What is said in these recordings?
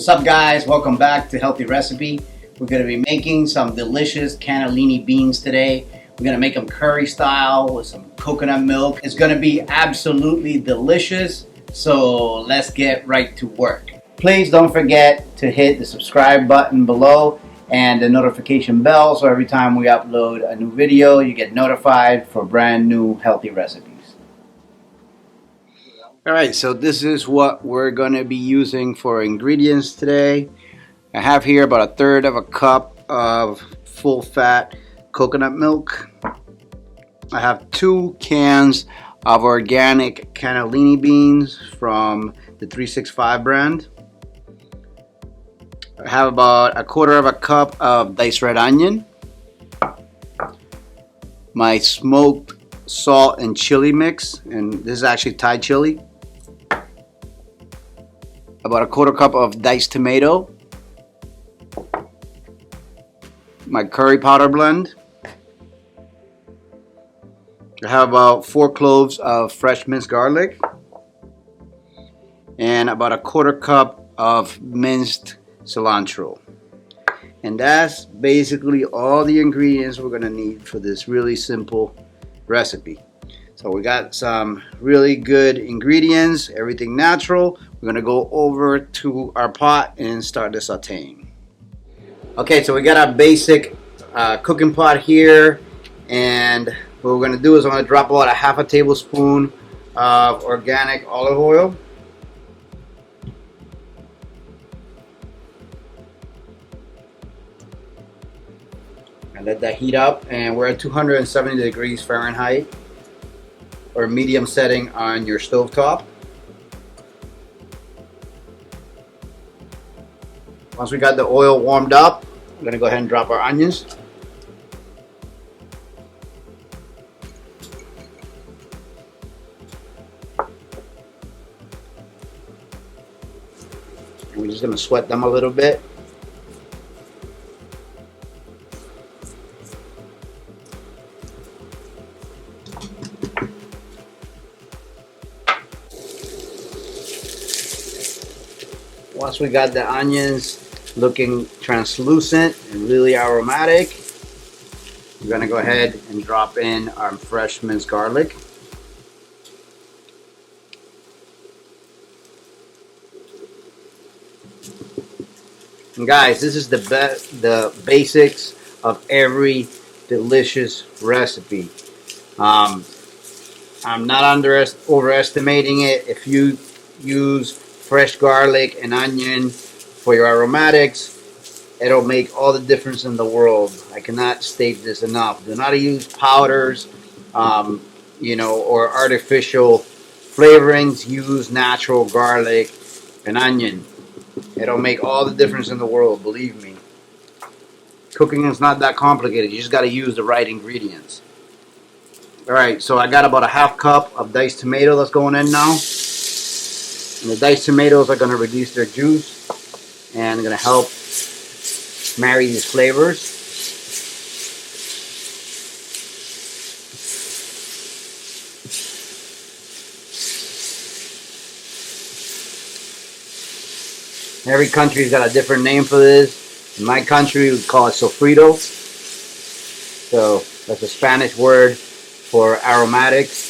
What's up, guys? Welcome back to Healthy Recipe. We're going to be making some delicious cannellini beans today. We're going to make them curry style with some coconut milk. It's going to be absolutely delicious, so let's get right to work. Please don't forget to hit the subscribe button below and the notification bell so every time we upload a new video you get notified for brand new healthy recipes. Alright, so this is what we're going to be using for ingredients today. I have here about 1/3 of a cup of full fat coconut milk. I have 2 cans of organic cannellini beans from the 365 brand. I have about 1/4 of a cup of diced red onion. My smoked salt and chili mix, and this is actually Thai chili. About 1/4 cup of diced tomato, my curry powder blend. I have about 4 cloves of fresh minced garlic and about 1/4 cup of minced cilantro. And that's basically all the ingredients we're going to need for this really simple recipe. So we got some really good ingredients, everything natural. We're gonna go over to our pot and start the sauteing. Okay, so we got our basic cooking pot here, and what we're gonna do is I'm gonna drop about 1/2 tablespoon of organic olive oil. And let that heat up, and we're at 270 degrees Fahrenheit. Or medium setting on your stove top. Once we got the oil warmed up, I'm going to go ahead and drop our onions. And we're just going to sweat them a little bit. Once we got the onions looking translucent and really aromatic, we're going to go ahead and drop in our fresh minced garlic. And guys, this is the basics of every delicious recipe. I'm not overestimating it. If you use fresh garlic and onion for your aromatics, it'll make all the difference in the world. I cannot state this enough. Do not use powders, or artificial flavorings. Use natural garlic and onion. It'll make all the difference in the world, believe me. Cooking is not that complicated. You just got to use the right ingredients. Alright, so I got about 1/2 cup of diced tomato that's going in now. And the diced tomatoes are going to release their juice and going to help marry these flavors. Every country's got a different name for this. In my country, we call it sofrito. So that's a Spanish word for aromatics.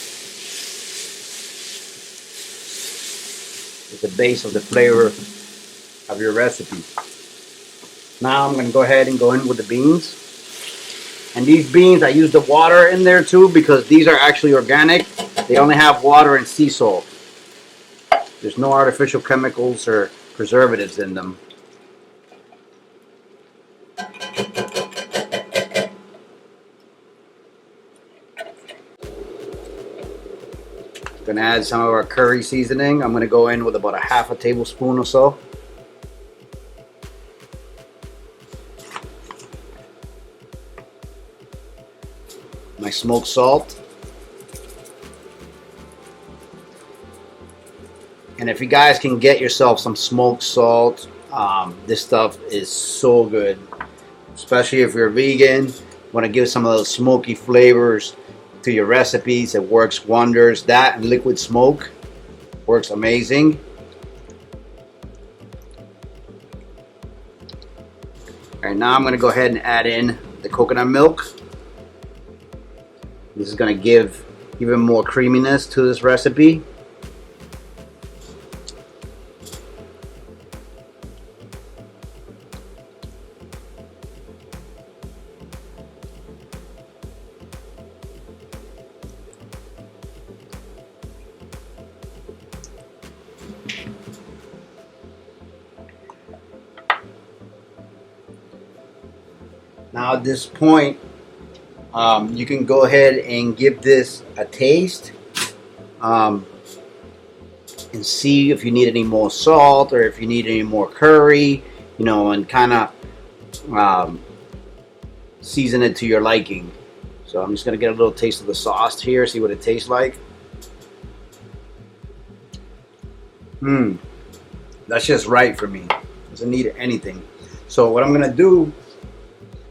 It's the base of the flavor of your recipe. Now I'm going to go ahead and go in with the beans. And these beans, I use the water in there too because these are actually organic. They only have water and sea salt. There's no artificial chemicals or preservatives in them. Gonna add some of our curry seasoning. I'm gonna go in with about 1/2 tablespoon or so. My smoked salt. And if you guys can get yourself some smoked salt, this stuff is so good. Especially if you're vegan, want to give some of those smoky flavors to your recipes. It works wonders. That and liquid smoke works amazing. Alright, now I'm going to go ahead and add in the coconut milk. This is going to give even more creaminess to this recipe. Now at this point, you can go ahead and give this a taste and see if you need any more salt or if you need any more curry, you know, and kind of season it to your liking. So I'm just going to get a little taste of the sauce here, see what it tastes like. That's just right for me. Doesn't need anything. So what I'm going to do,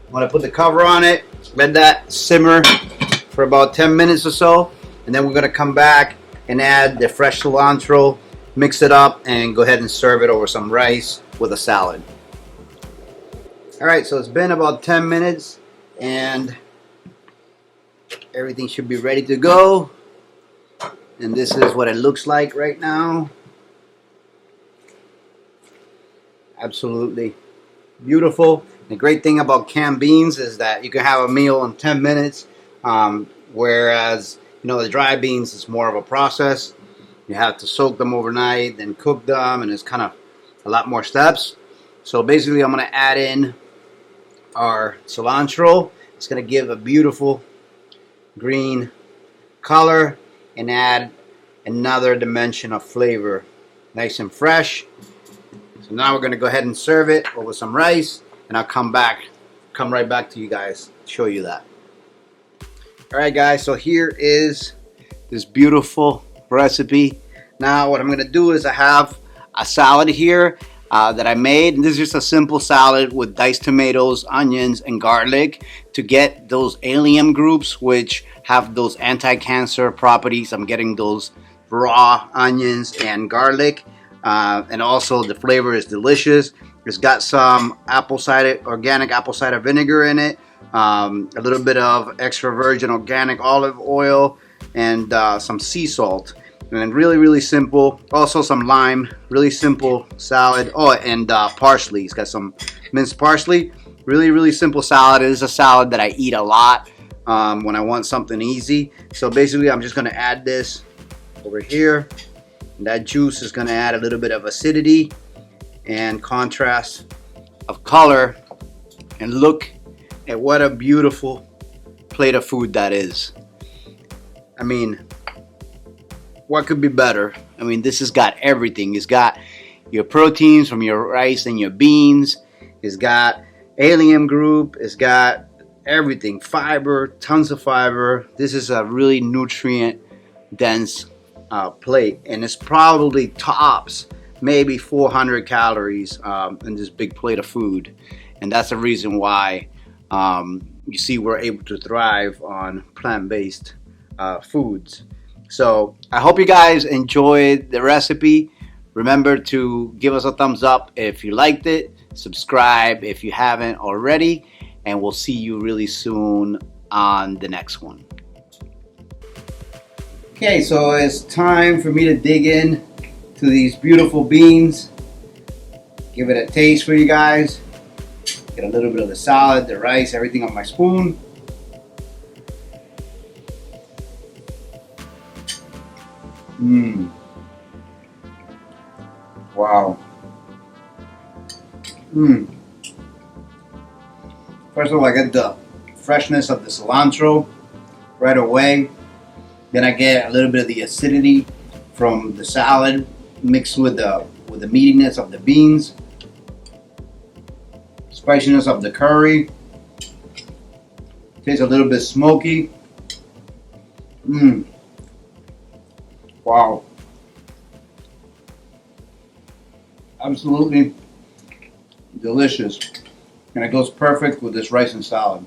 I'm going to put the cover on it, let that simmer for about 10 minutes or so, and then we're going to come back and add the fresh cilantro, mix it up, and go ahead and serve it over some rice with a salad. Alright, so it's been about 10 minutes and everything should be ready to go. And this is what it looks like right now. Absolutely beautiful. The great thing about canned beans is that you can have a meal in 10 minutes, whereas, you know, the dry beans is more of a process. You have to soak them overnight, then cook them, and it's kind of a lot more steps. So basically I'm going to add in our cilantro. It's going to give a beautiful green color and add another dimension of flavor. Nice and fresh. So now we're going to go ahead and serve it over some rice, and I'll come right back to you guys, show you that. Alright guys, so here is this beautiful recipe. Now what I'm going to do is I have a salad here that I made, and this is just a simple salad with diced tomatoes, onions, and garlic to get those allium groups which have those anti-cancer properties. I'm getting those raw onions and garlic, and also the flavor is delicious. It's got some organic apple cider vinegar in it, a little bit of extra virgin organic olive oil, and some sea salt. And then really simple. Also some lime. Really simple salad. Oh, and parsley. It's got some minced parsley. Really simple salad. It is a salad that I eat a lot when I want something easy. So basically I'm just going to add this over here. And that juice is going to add a little bit of acidity and contrast of color. And look at what a beautiful plate of food that is. I mean, what could be better? I mean, this has got everything. It's got your proteins from your rice and your beans. It's got allium group. It's got everything. Fiber, tons of fiber. This is a really nutrient dense plate, and it's probably tops maybe 400 calories in this big plate of food. And that's the reason why you see we're able to thrive on plant-based foods. So I hope you guys enjoyed the recipe. Remember to give us a thumbs up if you liked it, subscribe if you haven't already, and we'll see you really soon on the next one. Okay, so it's time for me to dig in to these beautiful beans. Give it a taste for you guys. Get a little bit of the salad, the rice, everything on my spoon. Wow. First of all, I get the freshness of the cilantro right away. Then I get a little bit of the acidity from the salad mixed with the meatiness of the beans. Spiciness of the curry. Tastes a little bit smoky. Wow. Absolutely delicious. And it goes perfect with this rice and salad.